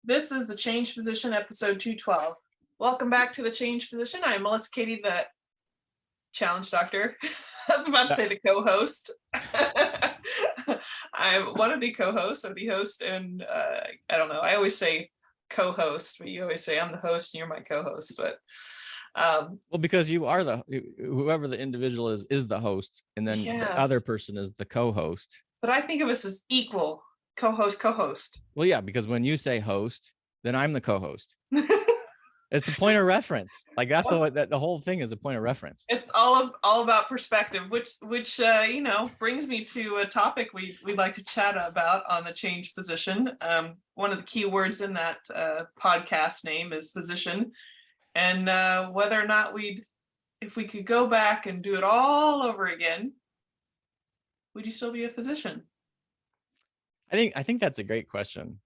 This is the Change Physician, episode 212. Welcome back to the Change Physician. I'm Melissa Katie, the challenge doctor. I was about to say the co-host. I'm one of the co-hosts or the host, and I don't know. I always say co-host, but you always say I'm the host and you're my co-host. But well, because you are whoever the individual is the host, and then the other person is the co-host. But I think of us as equal. Co-host. Well, yeah, because when you say host, then I'm the co-host. It's a point of reference. Like that's the whole thing is a point of reference. It's all about perspective, which brings me to a topic we'd like to chat about on the Change Physician. One of the key words in that podcast name is physician, and whether or not if we could go back and do it all over again, would you still be a physician? I think that's a great question.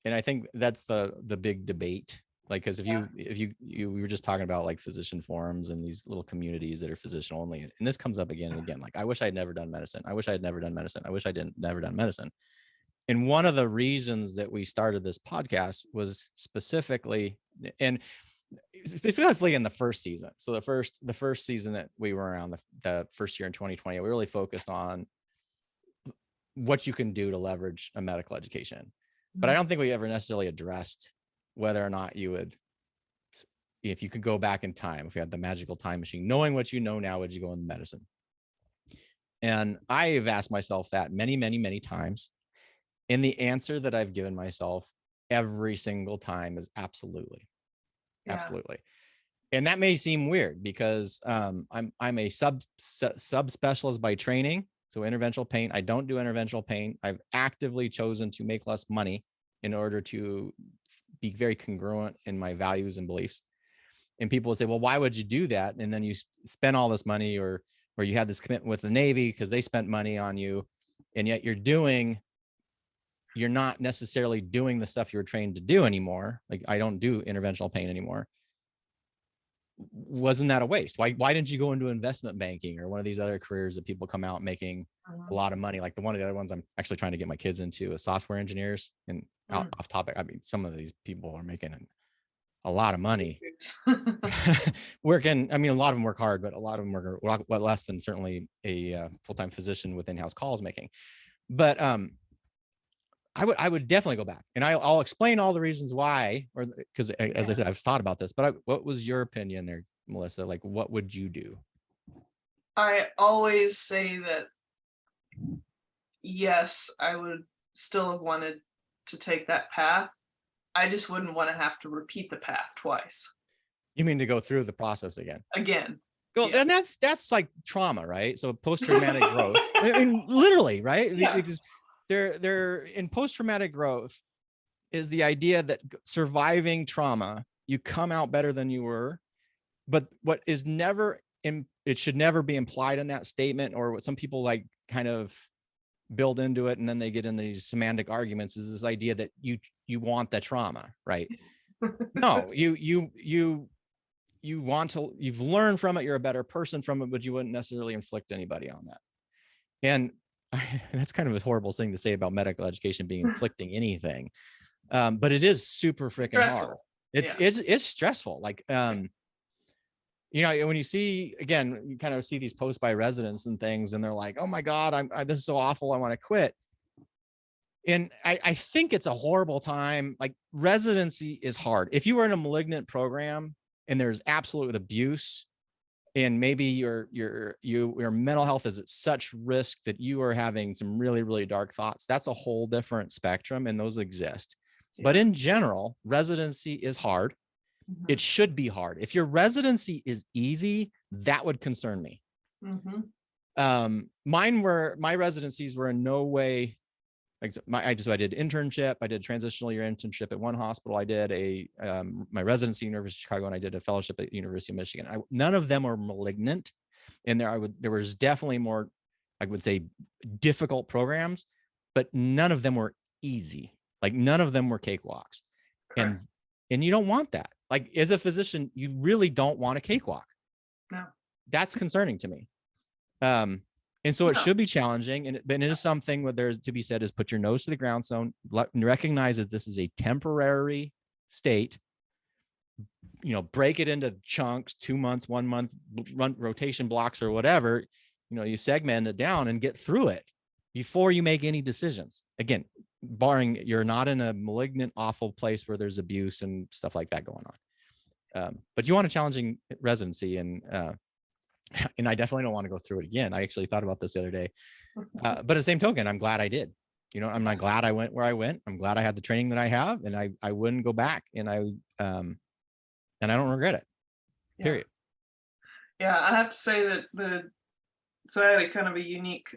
And I think that's the big debate. Like, because if we were just talking about like physician forums and these little communities that are physician only, and this comes up again and again, like, I wish I'd never done medicine. I wish I had never done medicine. I wish I never done medicine. And one of the reasons that we started this podcast was specifically in the first season. So the first season that we were around, the first year in 2020, we really focused on what you can do to leverage a medical education. But I don't think we ever necessarily addressed whether or not you would, if you could go back in time, if you had the magical time machine, knowing what you know now, would you go into medicine? And I have asked myself that many, many, many times. And the answer that I've given myself every single time is absolutely. Yeah. Absolutely. And that may seem weird because I'm a subspecialist by training. So interventional pain, I don't do interventional pain. I've actively chosen to make less money in order to be very congruent in my values and beliefs. And people will say, well, why would you do that? And then you spend all this money or you had this commitment with the Navy because they spent money on you. And yet you're not necessarily doing the stuff you were trained to do anymore. Like I don't do interventional pain anymore. Wasn't that a waste? Why didn't you go into investment banking or one of these other careers that people come out making a lot of money? Like one of the other ones I'm actually trying to get my kids into is software engineers. And off topic, I mean, some of these people are making a lot of money working. I mean, a lot of them work hard, but a lot of them work a lot less than certainly a full-time physician with in-house calls making. But I would definitely go back, and I'll explain all the reasons why, or because as I said, I've thought about this, but what was your opinion there, Melissa? Like, what would you do? I always say that, yes, I would still have wanted to take that path. I just wouldn't want to have to repeat the path twice. You mean to go through the process again? Well, yeah. And that's like trauma, right? So post-traumatic growth. I mean, literally, right? Yeah. Because they're in post-traumatic growth is the idea that surviving trauma, you come out better than you were. But what is it should never be implied in that statement, or what some people like kind of build into it, and then they get in these semantic arguments, is this idea that you want the trauma, right? No, you've learned from it, you're a better person from it, but you wouldn't necessarily inflict anybody on that. And that's kind of a horrible thing to say about medical education being inflicting anything. But it is super freaking hard. It's stressful. Like, when you see, again, you kind of see these posts by residents and things, and they're like, oh my God, this is so awful. I want to quit. And I think it's a horrible time. Like, residency is hard. If you were in a malignant program and there's absolute abuse, and maybe your mental health is at such risk that you are having some really, really dark thoughts, that's a whole different spectrum, and those exist. Yeah. But in general, residency is hard. Mm-hmm. It should be hard. If your residency is easy, that would concern me. Mm-hmm. My residencies were in no way, I did internship. I did transitional year internship at one hospital. I did my residency at University of Chicago, and I did a fellowship at University of Michigan. None of them were malignant, and there was definitely more, I would say, difficult programs, but none of them were easy. Like, none of them were cakewalks. Correct. And you don't want that. Like, as a physician, you really don't want a cakewalk. No. That's concerning to me. And so it Yeah. should be challenging. And it is something where there's to be said is put your nose to the ground. So recognize that this is a temporary state, break it into chunks, 2 months, 1 month, rotation blocks or whatever, you segment it down and get through it before you make any decisions. Again, barring you're not in a malignant, awful place where there's abuse and stuff like that going on. But you want a challenging residency, and I definitely don't want to go through it again. I actually thought about this the other day. But at the same token, I'm glad I did. I'm not glad I went where I went. I'm glad I had the training that I have, and I wouldn't go back. And I don't regret it. Period. Yeah, I have to say that so I had a kind of a unique,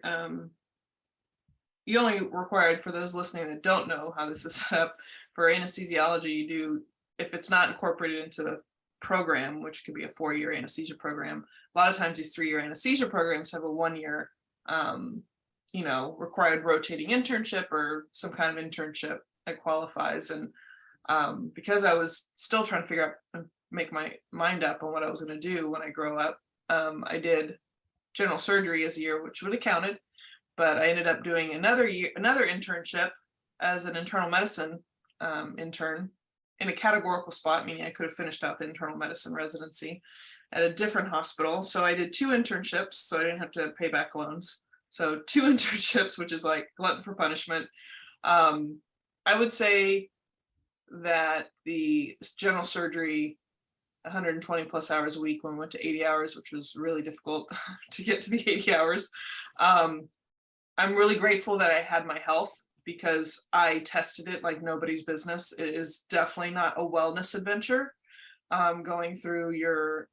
you only required, for those listening that don't know how this is set up, for anesthesiology, you do, if it's not incorporated into the program, which could be a 4-year anesthesia program, a lot of times these 3-year anesthesia programs have a 1-year, required rotating internship or some kind of internship that qualifies. And because I was still trying to figure out and make my mind up on what I was going to do when I grow up, I did general surgery as a year, which would have counted, but I ended up doing another internship as an internal medicine intern in a categorical spot, meaning I could have finished out the internal medicine residency at a different hospital. So I did 2 internships, so I didn't have to pay back loans. So 2 internships, which is like glutton for punishment. I would say that the general surgery, 120 plus hours a week, when we went to 80 hours, which was really difficult to get to the 80 hours. I'm really grateful that I had my health, because I tested it like nobody's business. It is definitely not a wellness adventure, going through your,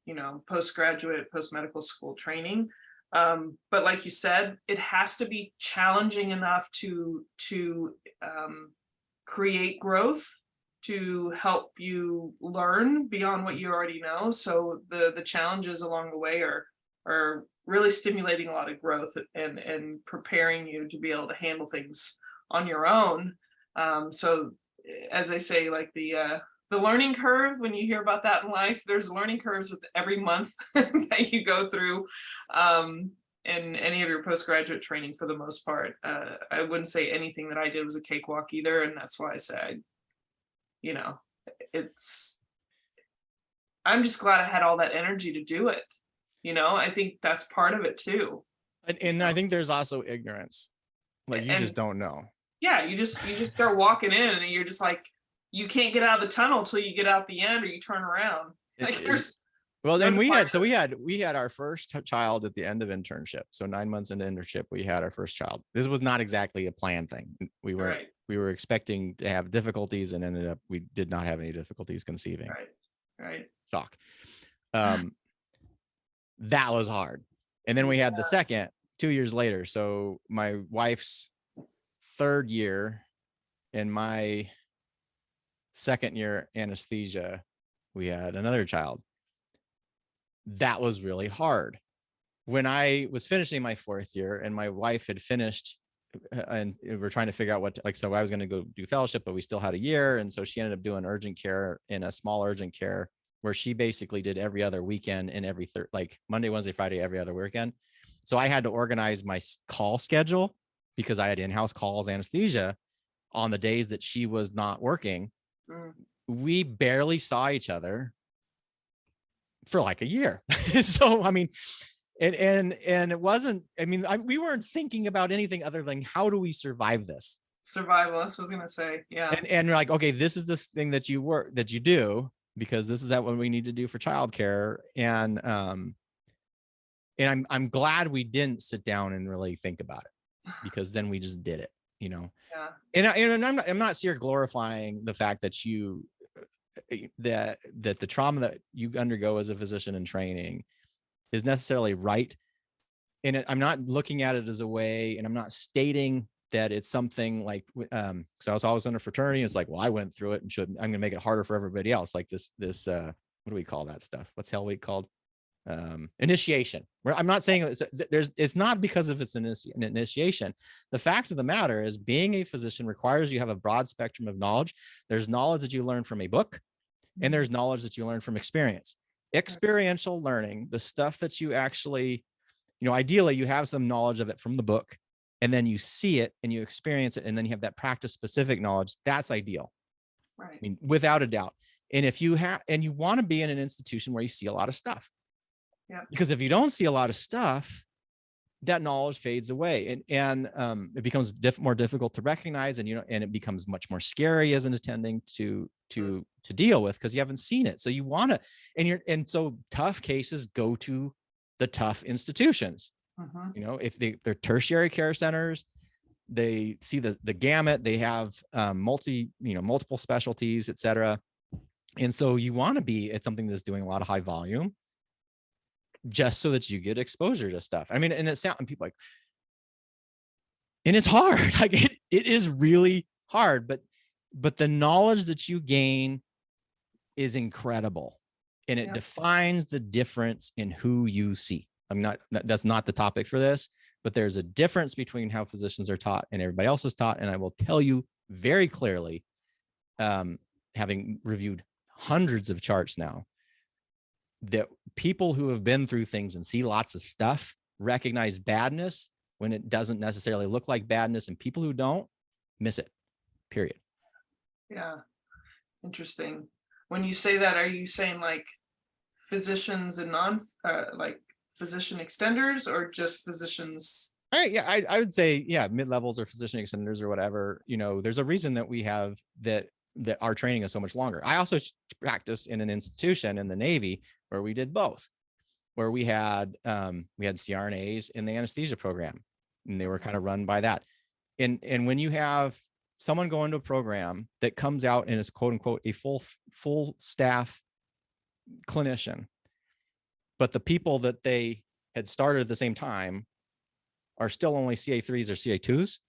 postgraduate, post-medical school training. But like you said, it has to be challenging enough to create growth, to help you learn beyond what you already know. So the challenges along the way are really stimulating a lot of growth and preparing you to be able to handle things on your own. So as I say, like the learning curve, when you hear about that in life, there's learning curves with every month that you go through in any of your postgraduate training. For the most part, I wouldn't say anything that I did was a cakewalk either. And that's why I said, I'm just glad I had all that energy to do it. I think that's part of it too. And I think there's also ignorance. Like you just don't know. Yeah, you just start walking in and you're just like, you can't get out of the tunnel till you get out the end or you turn around. Like there's well, then we had our first child at the end of internship. So 9 months into internship, we had our first child. This was not exactly a planned thing. We were expecting to have difficulties, and ended up we did not have any difficulties conceiving. Right. Shock. That was hard. And then we had the second 2 years later. So my wife's 3rd year and my 2nd year anesthesia, we had another child. That was really hard. When I was finishing my 4th year and my wife had finished, and we're trying to figure out what so I was going to go do fellowship, but we still had a year. And so she ended up doing urgent care in a small urgent care where she basically did every other weekend and every like Monday, Wednesday, Friday, every other weekend. So I had to organize my call schedule because I had in-house calls, anesthesia on the days that she was not working. We barely saw each other for like a year. So, I mean, and it wasn't, we weren't thinking about anything other than how do we survive this? Survival, that's what I was going to say. Yeah. And you're like, okay, this is this thing that you do, because this is what we need to do for childcare. And I'm glad we didn't sit down and really think about it, because then we just did it, Yeah. And I'm not here glorifying the fact that that the trauma that you undergo as a physician in training is necessarily right. And I'm not looking at it as a way, and I'm not stating that it's something like, so I was always in a fraternity. It's like, well, I went through it and I'm going to make it harder for everybody else. Like this, what do we call that stuff? What's Hell Week called? Initiation. Where I'm not saying it's not because of it's an initiation. The fact of the matter is, being a physician requires you have a broad spectrum of knowledge. There's knowledge that you learn from a book, and there's knowledge that you learn from experience. Experiential learning, the stuff that you actually ideally you have some knowledge of it from the book, and then you see it and you experience it, and then you have that practice specific knowledge. That's ideal. Right. I mean, without a doubt. And if you have, and you want to be in an institution where you see a lot of stuff, because if you don't see a lot of stuff, that knowledge fades away, and it becomes more difficult to recognize, and and it becomes much more scary as an attending to deal with, because you haven't seen it. So you want to, and so tough cases go to the tough institutions. If they're tertiary care centers, they see the gamut. They have multiple specialties, et cetera. And so you want to be at something that's doing a lot of high volume, just so that you get exposure to stuff. I mean, and and people like, and it's hard. Like it is really hard, but the knowledge that you gain is incredible, and it defines the difference in who you see. That's not the topic for this, but there's a difference between how physicians are taught and everybody else is taught. And I will tell you very clearly, having reviewed hundreds of charts now, that people who have been through things and see lots of stuff recognize badness when it doesn't necessarily look like badness, and people who don't miss it, period. Yeah. Interesting. When you say that, are you saying like physicians and like physician extenders, or just physicians? I would say, mid-levels or physician extenders or whatever. There's a reason that we have that our training is so much longer. I also practiced in an institution in the Navy where we did both, where we had CRNAs in the anesthesia program, and they were kind of run by that. And when you have someone go into a program that comes out and is quote unquote a full staff clinician, but the people that they had started at the same time are still only CA3s or CA2s,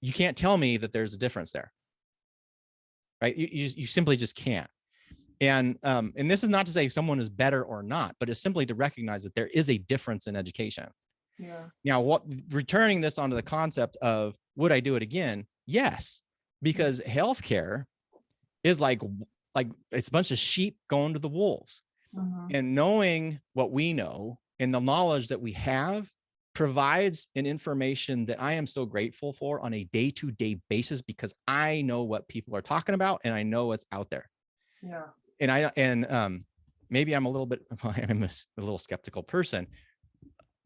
you can't tell me that there's a difference there, right? You simply just can't. And this is not to say someone is better or not, but it's simply to recognize that there is a difference in education. Yeah. Now, returning this onto the concept of, would I do it again? Yes, because healthcare is like it's a bunch of sheep going to the wolves. And knowing what we know and the knowledge that we have provides an information that I am so grateful for on a day-to-day basis, because I know what people are talking about and I know what's out there. Yeah. And maybe I'm a little skeptical person,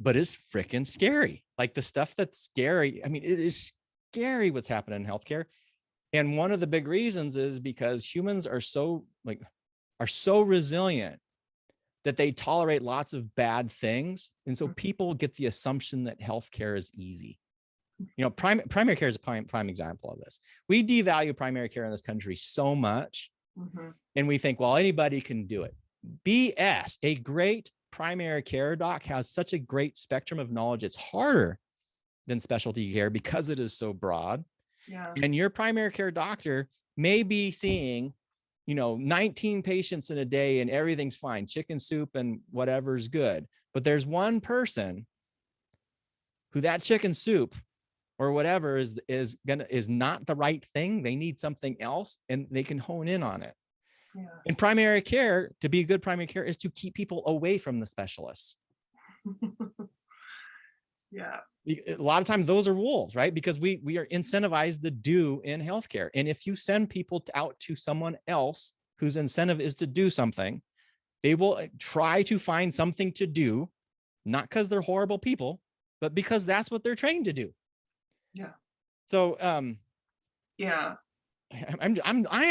but it's freaking scary. Like the stuff that's scary. I mean, it is scary what's happening in healthcare. And one of the big reasons is because humans are so resilient that they tolerate lots of bad things. And so people get the assumption that healthcare is easy. Primary care is a prime example of this. We devalue primary care in this country so much. And we think, well, anybody can do it. BS. A great primary care doc has such a great spectrum of knowledge. It's harder than specialty care because it is so broad. Yeah. And your primary care doctor may be seeing 19 patients in a day and everything's fine, chicken soup and whatever's good. But there's one person who that chicken soup or whatever is not the right thing. They need something else, and they can hone in on it. Yeah. In primary care, to be a good primary care is to keep people away from the specialists. Yeah. A lot of times those are wolves, right? Because we are incentivized to do in healthcare. And if you send people out to someone else whose incentive is to do something, they will try to find something to do, not because they're horrible people, but because that's what they're trained to do. Yeah. So, yeah. I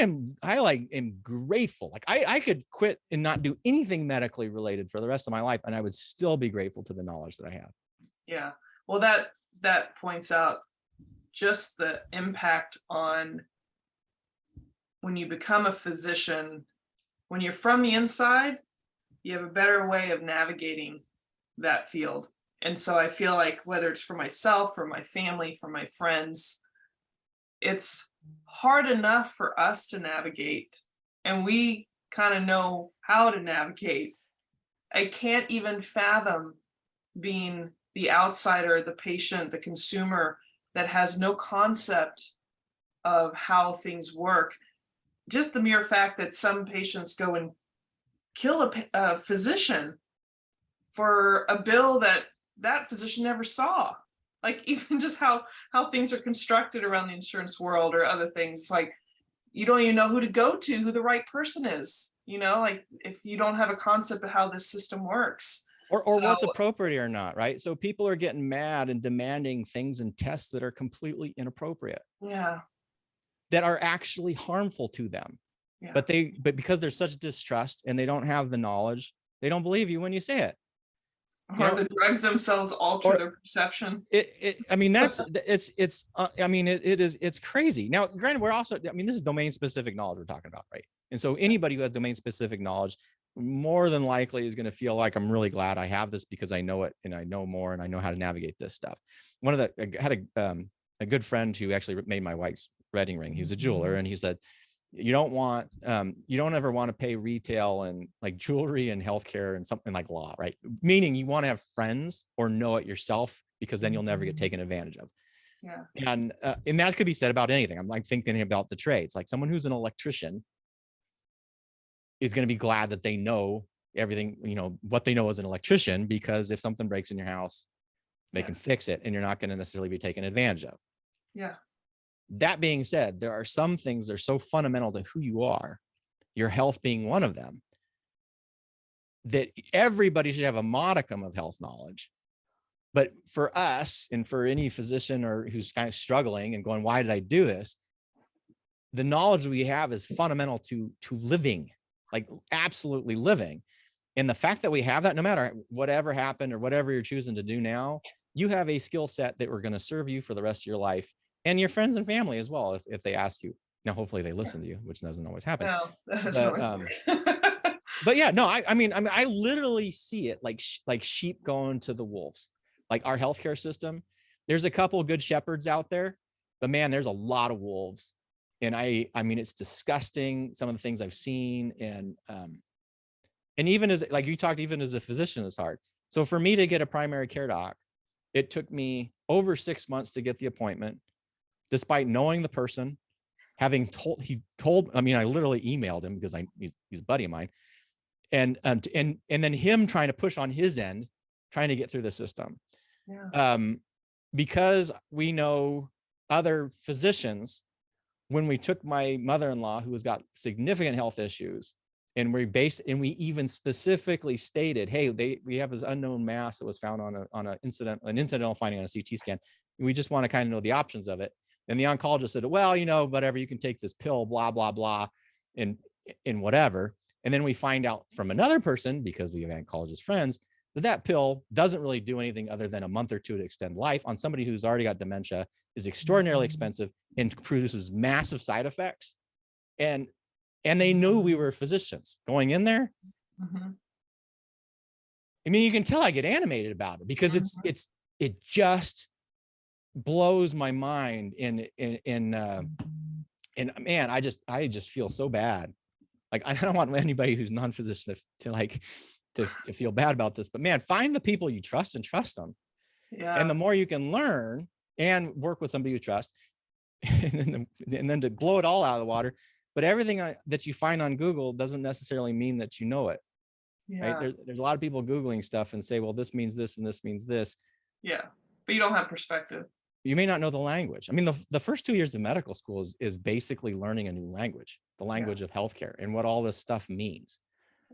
am grateful. Like I could quit and not do anything medically related for the rest of my life, and I would still be grateful to the knowledge that I have. Yeah. Well, that points out just the impact on when you become a physician. When you're from the inside, you have a better way of navigating that field. And so I feel like whether it's for myself, for my family, for my friends, it's hard enough for us to navigate, and we kind of know how to navigate. I can't even fathom being the outsider, the patient, the consumer that has no concept of how things work. Just the mere fact that some patients go and kill a physician for a bill that that physician never saw. Like even just how things are constructed around the insurance world or other things, like you don't even know who to go to, who the right person is, you know, like if you don't have a concept of how this system works. Or So what's appropriate or not, right? So people are getting mad and demanding things and tests that are completely inappropriate, yeah, that are actually harmful to them. yeah. But because there's such distrust and they don't have the knowledge, they don't believe you when you say it. You Or know, the drugs themselves alter or their perception. I mean, I mean, it's crazy. Now, granted, we're also, I mean, this is domain specific knowledge we're talking about, right? And so anybody who has domain specific knowledge more than likely is going to feel like, I'm really glad I have this because I know it and I know more and I know how to navigate this stuff. I had a good friend who actually made my wife's wedding ring. He was a jeweler, and he said, you don't ever want to pay retail and like jewelry and healthcare and something like law, right? Meaning you want to have friends or know it yourself, because then you'll never get taken advantage of. Yeah, And that could be said about anything. I'm like thinking about the trades, like someone who's an electrician is going to be glad that they know everything, you know, what they know as an electrician, because if something breaks in your house, they can fix it and you're not going to necessarily be taken advantage of. yeah, That being said, there are some things that are so fundamental to who you are, your health being one of them, that everybody should have a modicum of health knowledge. But for us, and for any physician or who's kind of struggling and going, why did I do this? The knowledge we have is fundamental to living, like absolutely living. And the fact that we have that, no matter whatever happened or whatever you're choosing to do now, you have a skill set that we're going to serve you for the rest of your life, and your friends and family as well, if they ask you. Now, hopefully they listen to you, which doesn't always happen. no, that's But not but yeah, no, I mean, I literally see it like sheep going to the wolves. Like our healthcare system, there's a couple of good shepherds out there, but man, there's a lot of wolves. And I mean, it's disgusting, some of the things I've seen. And even as, like you talked, even as a physician, it's hard. So for me to get a primary care doc, it took me over 6 months to get the appointment, despite knowing the person, having I mean, I literally emailed him because he's a buddy of mine. And then him trying to push on his end, trying to get through the system. yeah. Because we know other physicians, when we took my mother-in-law, who has got significant health issues, and we even specifically stated, hey, we have this unknown mass that was found on an incidental finding on a CT scan. We just want to kind of know the options of it. And the oncologist said, well, you know, whatever, you can take this pill, blah, blah, blah, and whatever. And then we find out from another person, because we have oncologist friends, that pill doesn't really do anything other than a month or two to extend life on somebody who's already got dementia, is extraordinarily expensive, and produces massive side effects. And they knew we were physicians going in there. Mm-hmm. I mean, you can tell I get animated about it, because it just blows my mind. And man, I just feel so bad. Like, I don't want anybody who's non-physician to feel bad about this, but man, find the people you trust and trust them. Yeah. And the more you can learn and work with somebody you trust, and then to blow it all out of the water. But everything that you find on Google doesn't necessarily mean that you know it. Yeah. Right? There's a lot of people Googling stuff and say, well, this means this and this means this. Yeah. But you don't have perspective. You may not know the language. I mean, the first 2 years of medical school is basically learning a new language, the language of healthcare, and what all this stuff means.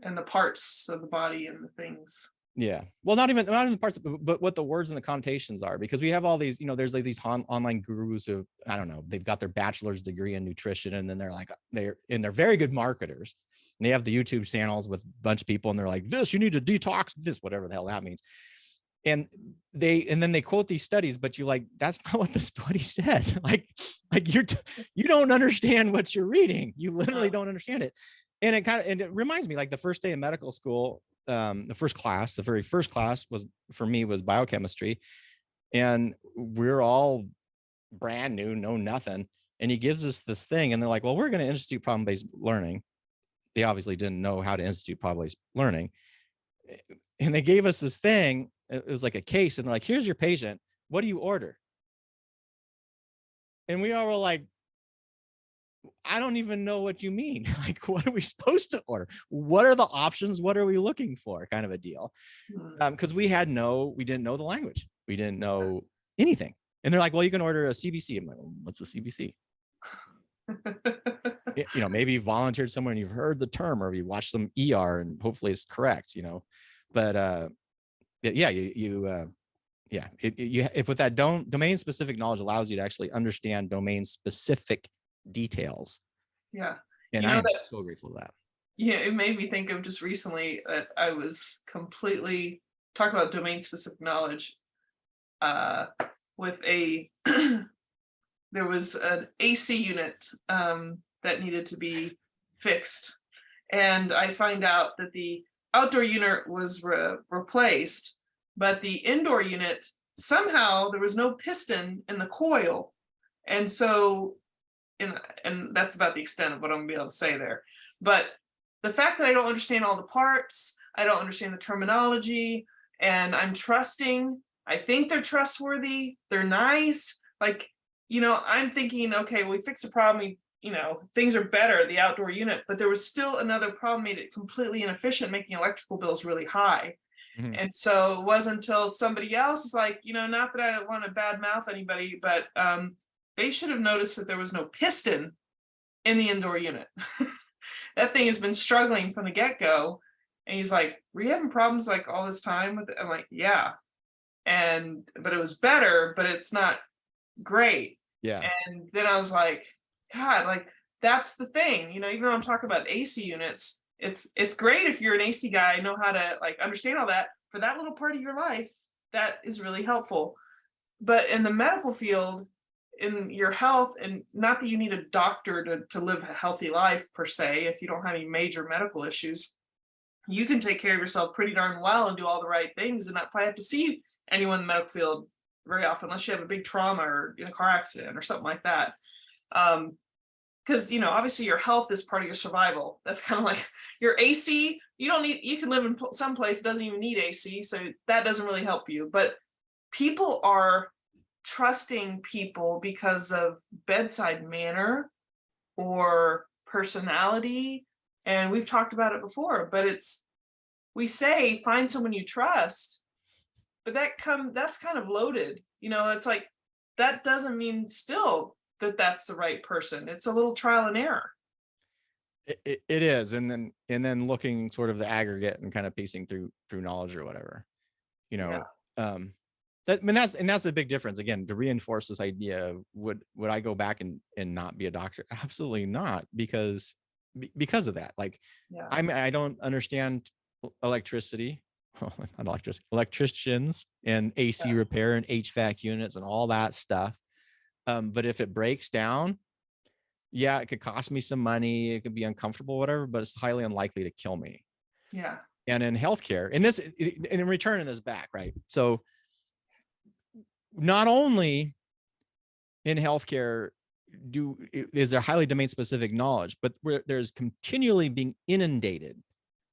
And the parts of the body and the things. Yeah. Well, not even the parts, but what the words and the connotations are, because we have all these, you know, there's like these online gurus who, I don't know, they've got their bachelor's degree in nutrition, and then they're very good marketers. And they have the YouTube channels with a bunch of people, and they're like, this, you need to detox this, whatever the hell that means. And then they quote these studies, but that's not what the study said. Like you don't understand what you're reading. You literally don't understand it. And it reminds me, like the first day of medical school, the very first class was biochemistry. And we're all brand new, know nothing. And he gives us this thing, and they're like, well, we're going to institute problem-based learning. They obviously didn't know how to institute problem-based learning. And they gave us this thing. It was like a case, and they're like, here's your patient. What do you order? And we all were like, I don't even know what you mean. Like, what are we supposed to order? What are the options? What are we looking for? Kind of a deal. Because we didn't know the language. We didn't know anything. And they're like, well, you can order a CBC. I'm like, well, what's a CBC? Maybe you volunteered somewhere and you've heard the term, or you watched some ER and hopefully it's correct, but if with that domain specific knowledge allows you to actually understand domain specific details. Yeah. And I am so grateful for that. Yeah, it made me think of just recently that I was completely talking about domain specific knowledge with there was an AC unit that needed to be fixed. And I find out that the outdoor unit was replaced, but the indoor unit, somehow there was no piston in the coil. And so, and that's about the extent of what I'm gonna be able to say there. But the fact that I don't understand all the parts, I don't understand the terminology, and I'm trusting, I think they're trustworthy, they're nice. Like, I'm thinking, okay, we fixed a problem, things are better, the outdoor unit, but there was still another problem, made it completely inefficient, making electrical bills really high. Mm-hmm. And so it wasn't until somebody else is like, not that I want to badmouth anybody, but they should have noticed that there was no piston in the indoor unit. That thing has been struggling from the get-go. And he's like, were you having problems like all this time with it? I'm like, yeah. But it was better, but it's not great. Yeah. And then I was like, God, like that's the thing, even though I'm talking about AC units, it's great if you're an AC guy, know how to like understand all that. For that little part of your life, that is really helpful. But in the medical field, in your health, and not that you need a doctor to live a healthy life per se, if you don't have any major medical issues, you can take care of yourself pretty darn well and do all the right things and not probably have to see anyone in the medical field very often, unless you have a big trauma or in a car accident or something like that. Because obviously your health is part of your survival. That's kind of like your AC. You can live in some place that doesn't even need AC, so that doesn't really help you. But people are trusting people because of bedside manner or personality, and we've talked about it before. But we say find someone you trust, but that's kind of loaded. It's like that doesn't mean still that that's the right person. It's a little trial and error. It is, and then looking sort of the aggregate and kind of piecing through knowledge or whatever, Yeah. That's the big difference. Again, to reinforce this idea of would I go back and not be a doctor? Absolutely not, because of that. Like, yeah. I don't understand electricity. Not electricians and AC repair and HVAC units and all that stuff. But if it breaks down, yeah, it could cost me some money. It could be uncomfortable, whatever, but it's highly unlikely to kill me. Yeah. And in healthcare, and in returning this back, right? So not only in healthcare is there highly domain specific knowledge, but there's continually being inundated.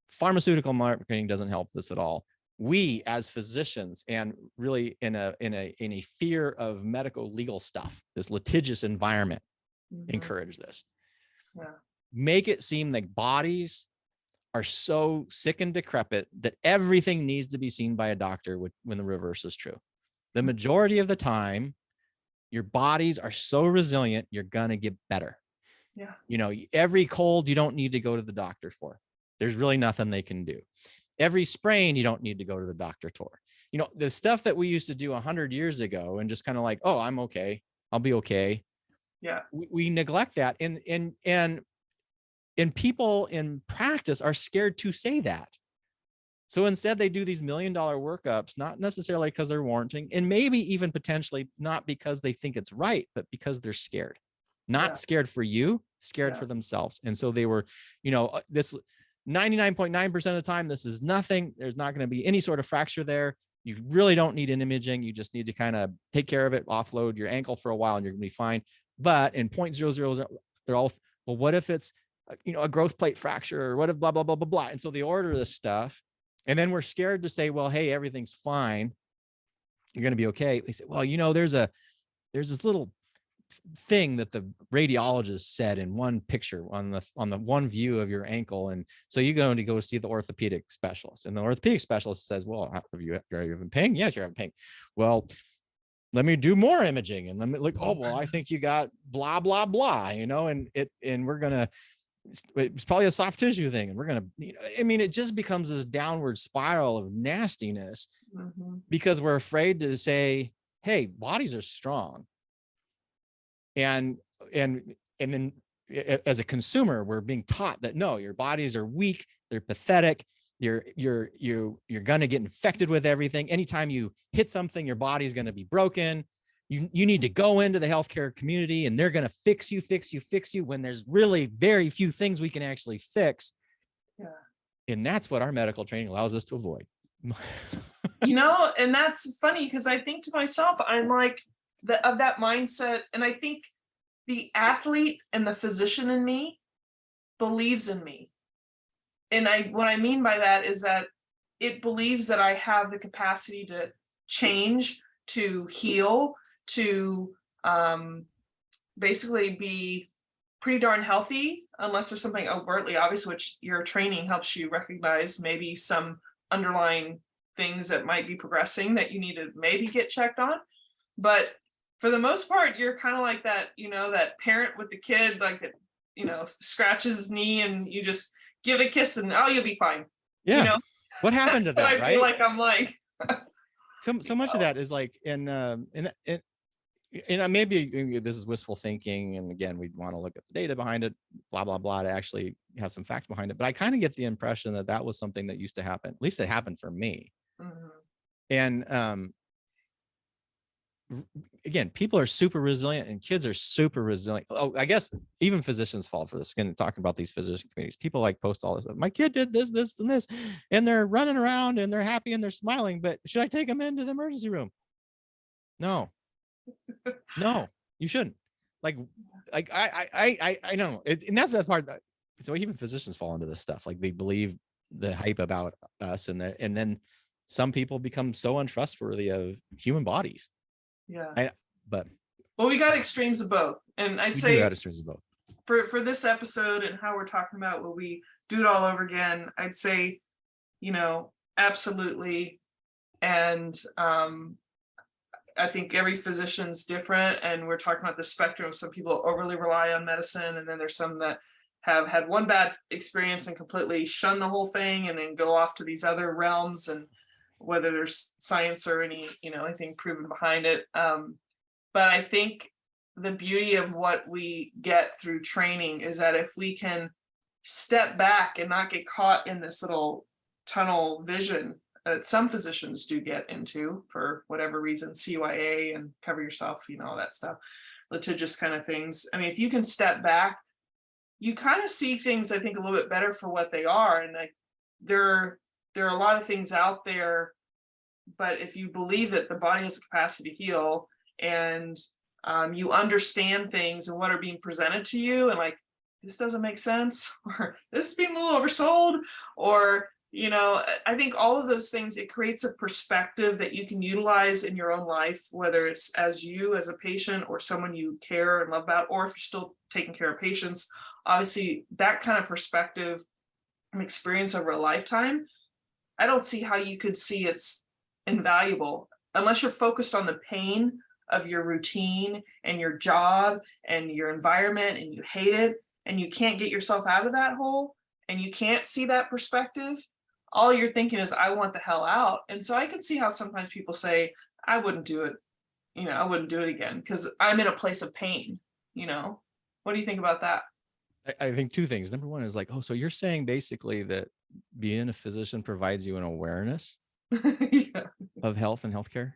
Pharmaceutical marketing doesn't help this at all. We as physicians, and really in a fear of medical legal stuff, this litigious environment, encourage this. Yeah. Make it seem like bodies are so sick and decrepit that everything needs to be seen by a doctor when the reverse is true. The majority of the time, your bodies are so resilient, you're gonna get better. Yeah. Every cold you don't need to go to the doctor for. There's really nothing they can do. Every sprain you don't need to go to the doctor for. The stuff that we used to do 100 years ago and just kind of like, oh, I'm okay, I'll be okay. Yeah. We neglect that, and people in practice are scared to say that. So instead they do these $1 million workups, not necessarily because they're warranting, and maybe even potentially not because they think it's right, but because they're scared. Not scared for you, scared for themselves. And so they were, this 99.9% of the time, this is nothing. There's not going to be any sort of fracture there. You really don't need an imaging. You just need to kind of take care of it, offload your ankle for a while, and you're going to be fine. But in 0.000, they're all, well, what if it's, a growth plate fracture, or what if blah, blah, blah, blah, blah. And so they order this stuff. And then we're scared to say, well, hey, everything's fine. You're going to be okay. They say, well, there's this little thing that the radiologist said in one picture on the one view of your ankle. And so you go to see the orthopedic specialist, and the orthopedic specialist says, well, are you having pain? Yes, you're having pain. Well, let me do more imaging, and let me look. Oh, well, I think you got blah, blah, blah, and we're going to, it's probably a soft tissue thing. And we're going to, I mean, it just becomes this downward spiral of nastiness because we're afraid to say, hey, bodies are strong. And then as a consumer, we're being taught that no, your bodies are weak, they're pathetic, you're going to get infected with everything. Anytime you hit something, your body's going to be broken. You need to go into the healthcare community and they're going to fix you when there's really very few things we can actually fix. Yeah. And that's what our medical training allows us to avoid. And that's funny because I think to myself, I'm like of that mindset. And I think the athlete and the physician in me believes in me. And what I mean by that is that it believes that I have the capacity to change, to heal, to basically be pretty darn healthy, unless there's something overtly obvious, which your training helps you recognize maybe some underlying things that might be progressing that you need to maybe get checked on. But for the most part, you're kind of like that, that parent with the kid, like that, scratches his knee and you just give it a kiss and you'll be fine. Yeah. What happened to that, I feel like I'm like so much of that is like maybe this is wistful thinking, and again, we want to look at the data behind it, blah blah blah, to actually have some facts behind it. But I kind of get the impression that was something that used to happen. At least it happened for me. And again, people are super resilient and kids are super resilient. Oh, I guess even physicians fall for this. Again, talking about these physician communities, people like post all this stuff. My kid did this, this, and this, and they're running around and they're happy and they're smiling, but should I take them into the emergency room? No, you shouldn't. Like I know it, and that's the part that, so even physicians fall into this stuff. Like they believe the hype about us, and then some people become so untrustworthy of human bodies. Yeah. But we got extremes of both. And I'd say extremes of both. For this episode and how we're talking about, will we do it all over again? I'd say, absolutely. And I think every physician's different, and we're talking about the spectrum. Some people overly rely on medicine, and then there's some that have had one bad experience and completely shun the whole thing and then go off to these other realms, and whether there's science or anything proven behind it. But I think the beauty of what we get through training is that if we can step back and not get caught in this little tunnel vision that some physicians do get into for whatever reason, CYA and cover yourself, all that stuff, litigious kind of things. I mean, if you can step back, you kind of see things, I think, a little bit better for what they are. And like there are a lot of things out there, but if you believe that the body has the capacity to heal, and you understand things and what are being presented to you, and like, this doesn't make sense, or this is being a little oversold, or I think all of those things, it creates a perspective that you can utilize in your own life, whether it's as you as a patient or someone you care and love about, or if you're still taking care of patients. Obviously, that kind of perspective and experience over a lifetime, I don't see how you could see it's invaluable unless you're focused on the pain of your routine and your job and your environment, and you hate it and you can't get yourself out of that hole and you can't see that perspective. All you're thinking is, I want the hell out. And so I can see how sometimes people say, I wouldn't do it. I wouldn't do it again because I'm in a place of pain. What do you think about that? I think two things. Number one is like, so you're saying basically that being a physician provides you an awareness of health and healthcare?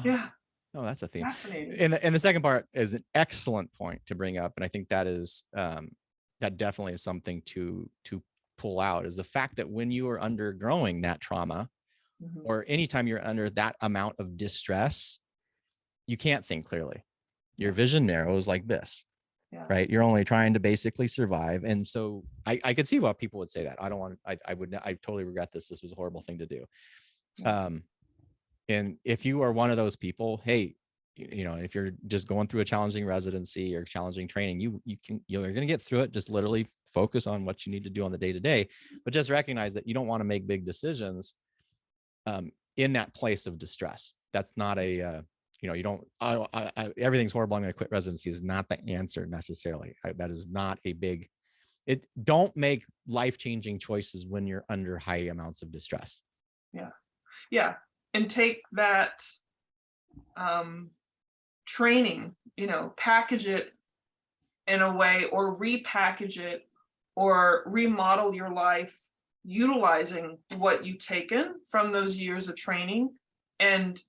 Yeah. Oh, that's a theme. Fascinating. And the second part is an excellent point to bring up. And I think that is, that definitely is something to pull out, is the fact that when you are undergoing that trauma, or anytime you're under that amount of distress, you can't think clearly. Your vision narrows like this, right? You're only trying to basically survive. And so I could see why people would say that. I don't want, I totally regret this. This was a horrible thing to do. And if you are one of those people, hey, you know, if you're just going through a challenging residency or challenging training, you're going to get through it. Just literally focus on what you need to do on the day to day, but just recognize that you don't want to make big decisions in that place of distress. That's not a, you know, you don't, everything's horrible, I'm going to quit residency is not the answer necessarily. That is not a big, don't make life-changing choices when you're under high amounts of distress. Yeah. Yeah. And take that training, you know, package it in a way, or repackage it, or remodel your life utilizing what you've taken from those years of training, and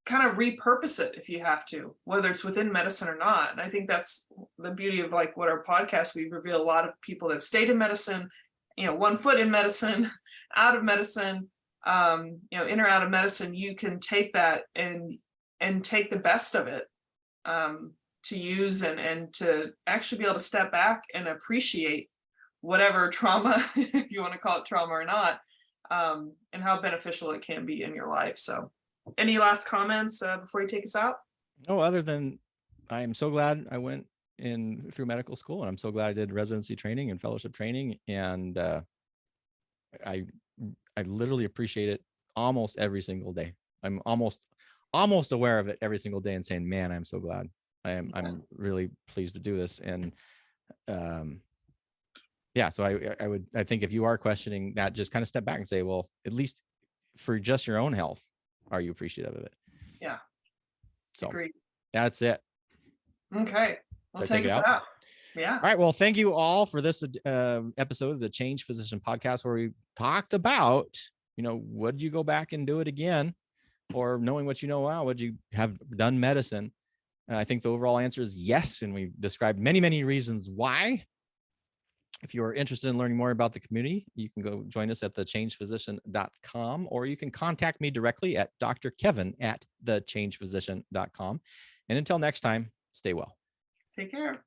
kind of repurpose it if you have to, whether it's within medicine or not. And I think that's the beauty of like what our podcast, we reveal a lot of people that have stayed in medicine, you know, 1 foot in medicine, out of medicine, you know, in or out of medicine. You can take that and take the best of it to use and to actually be able to step back and appreciate whatever trauma, if you want to call it trauma or not, and how beneficial it can be in your life. So any last comments before you take us out? No, other than I am so glad I went through medical school, and I'm so glad I did residency training and fellowship training. And I literally appreciate it almost every single day. I'm almost aware of it every single day and saying, man, I'm so glad. I'm really pleased to do this. And yeah, so I think if you are questioning that, just kind of step back and say, well, at least for just your own health, are you appreciative of it? Yeah. So agreed. That's it. Okay. Well, take us out. Yeah. All right. Well, thank you all for this episode of the Change Physician podcast, where we talked about, you know, would you go back and do it again? Or knowing what you know now, would you have done medicine? And I think the overall answer is yes. And we described many, many reasons why. If you are interested in learning more about the community, you can go join us at thechangephysician.com, or you can contact me directly at drkevin@thechangephysician.com. And until next time, stay well. Take care.